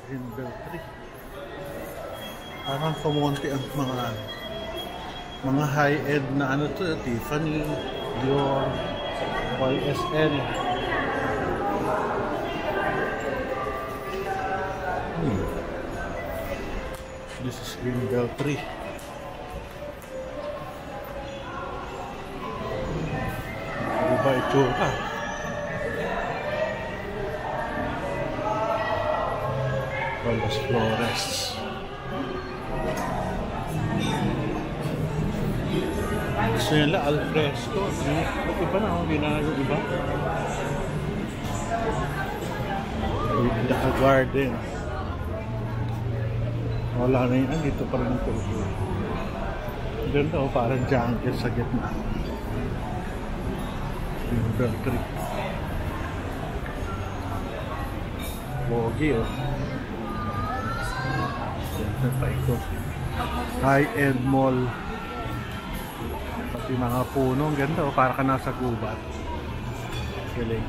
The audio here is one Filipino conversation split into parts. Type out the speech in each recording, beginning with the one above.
Greenbelt 3. Parang kumonti ang mga high-end na ano to, Tiffany, Dior, YSL. This is Greenbelt 3. Diba itsura? Los Flores. Gusto nila al fresco. Iba na, hindi na yung iba. The Garden. Wala na yun. Dito pa rin ito. Ganda o, parang jungle sa gitna. Greenbelt 3. Bogi o. High-end mall. Pati mga puno. Ang ganda o, para ka nasa gubat. Galing.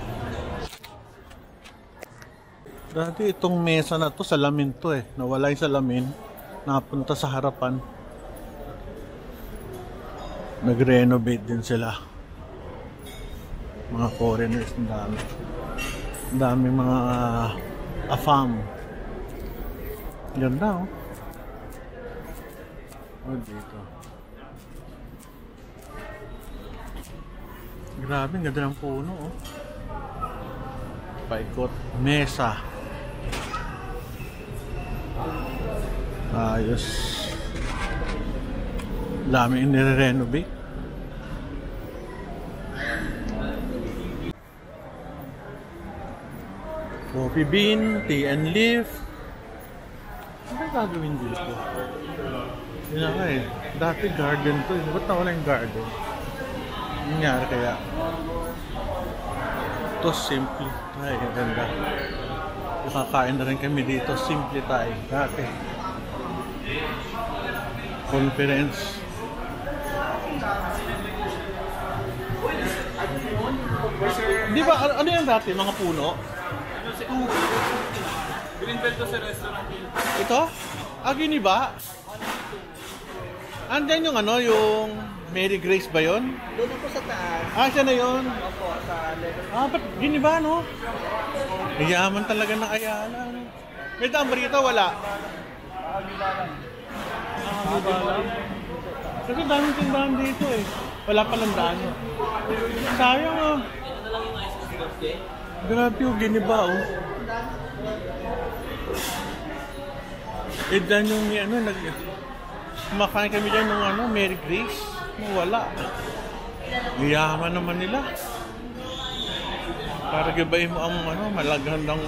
Dati itong mesa na to, salamin to eh. Nawala yung salamin. Napunta sa harapan. Nag-renovate din sila. Mga foreigners, ang dami. Ang dami mga AFAM. Ganda oh. Oh, dito. Grabe, ang ganda ng puno oh. Paikot. Mesa. Ayos. Dami yung nire-renovate. Coffee bean, tea and leaf. Ano ba gagawin dito? Yun nga eh. Dati garden to eh. Ba't nawala yung garden? Nangyari kaya? Ito simple. Ay, ganda. Nakakain na rin kami dito. Simple tayo. Dati. Conference. Di ba? Ano yung dati? Mga puno? Greenbelt to sa restaurant. Ito? Gini ba? Andyan yung ano, yung Mary Grace ba yun? Doon ako sa taas. Siya na yun? Opo, sa level. Ba't gini ba, no? Yaman talaga ng Ayala. May daan ba rito? Wala. Kasi daming tindahan dito eh. Wala palang daan. Sayang ah. Grabe yung gini ba, oh. Dan yung ano, kumakain kami dyan ng ano, Mary Grace. Wala. Yaman naman nila. Para gibayin mo ang ano, malagandang,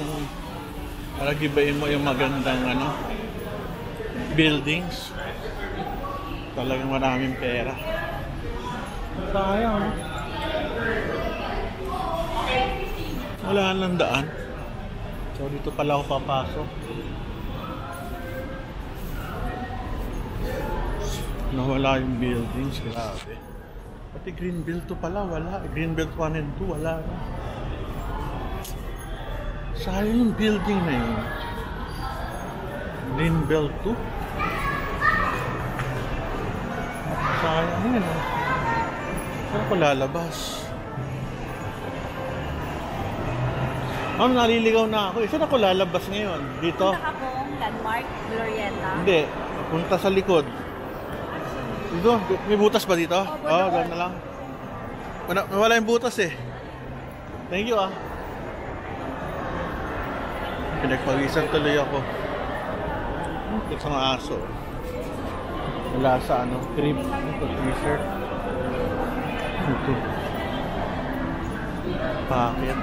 para gibayin mo yung magandang ano, buildings. Talagang maraming pera. Sayang. Wala lang daan. So dito pala ako papasok. Nawala yung buildings, grabe. Pati Greenbelt 2 pala, wala. Greenbelt 1 and 2, wala. Sayang yung building na yun. Greenbelt 2. Sayang yun. Saan ko lalabas? Naliligaw na ako. Saan ako lalabas ngayon? Dito? Punta ka pong Landmark, Glorieta? Hindi. Punta sa likod. Dito? May butas ba dito? Oo, doon na lang. Wala yung butas eh. Thank you ah. Pinagpawisan tuloy ako. Ito ng aso. Wala sa ano, crib. Ito, t-shirt. Ito. Packet.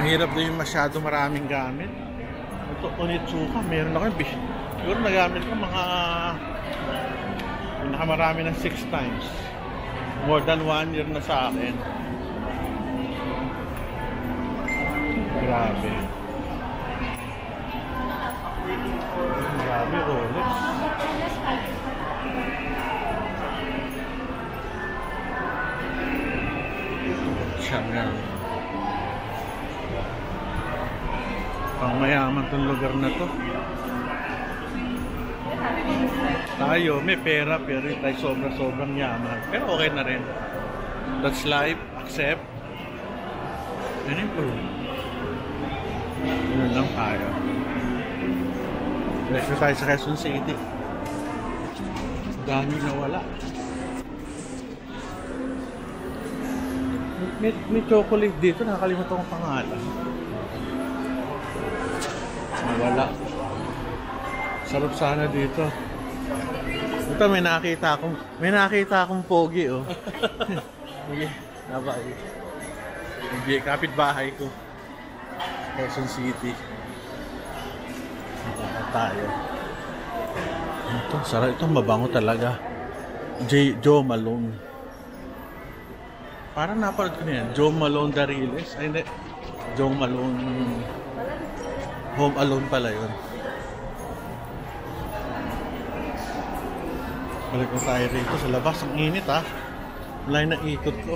Mahirap din yung masyado maraming gamit. Ito, Onitsuka. Meron ako yung siguro nagamit ko mga pinakamarami ng 6 times. More than 1 year na sa akin. Grabe. Grabe, Rolex. Chanel. Pang mayaman tong lugar na to. Tayo, may pera pero tayo sobrang yaman. Pero okay na rin. That's life. Accept. And improve. Yun lang tayo. Next tayo sa Quezon City. Dami na wala. May chocolate dito. Nakakalimutan ko pangalan. Wala. Sarap sana dito. Ito may nakita akong pogi oh. Sige, nabay. Hindi kapitbahay ko. Quezon City. Ito tayo. Ito, sarap ito, mabango talaga. Joe Malone. Parang napanood ko na yan. Joe Malone Dariles. Ay hindi. Joe Malone Home Alone pala yun. Balik na tayo rito sa labas. Ang init ha. Wala na ikot ko.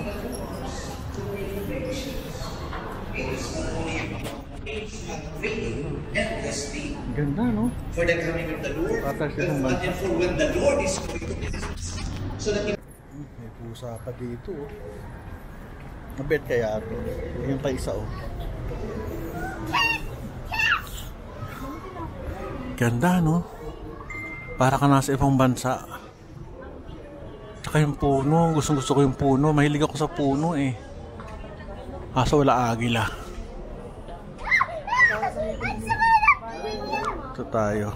Ganda no? For the coming of the Lord, and for when the Lord is going to visit us. So that may pusa pa dito oh. Nabet kaya ito. Yung pa isa oh. Ganda no? Para ka nasa ibang bansa. Tsaka yung puno, gusto ko yung puno. Mahilig ako sa puno eh. Kaso wala agila. Ito tayo.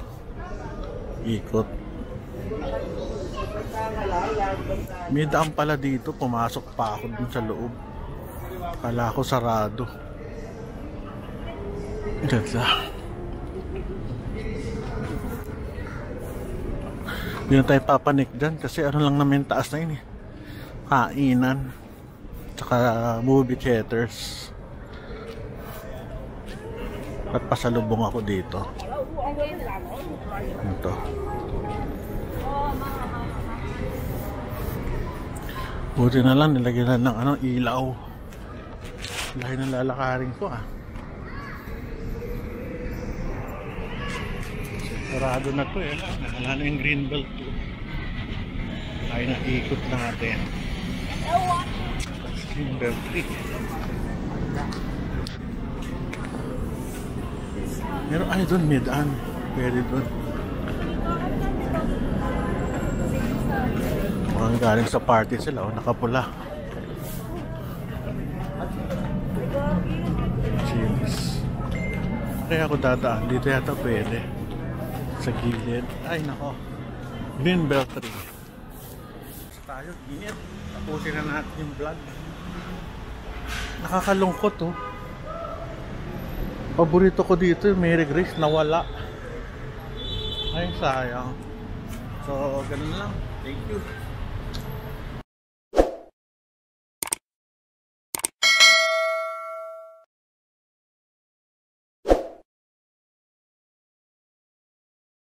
Ikot. May daan pala dito. Pumasok pa ako dun sa loob. Kala ko sarado. Ganda. Hindi na tayo papanik dyan kasi ano lang namin taas na yun eh. Kainan. Tsaka movie theaters. At pasalubong ako dito. Ito. Buti na lang nilagyan ng ano, ilaw. Lahi ng lalakarin ko ah. Sarado na to eh. Wala na yung greenbelt. Ay naikot natin. Greenbelt 3. Meron ay doon midaan. Pwede doon. Mukhang galing sa party sila. O nakapula. Cheers. Kaya ako dadaan. Dito yata pwede. Sa gilid. Ay nako. Greenbelt 3. Basta tayo. Init. Tapusin na natin yung vlog. Nakakalungkot oh. Paborito ko dito yung Mary Grace. Nawala. Ay sayang. So ganun lang. Thank you.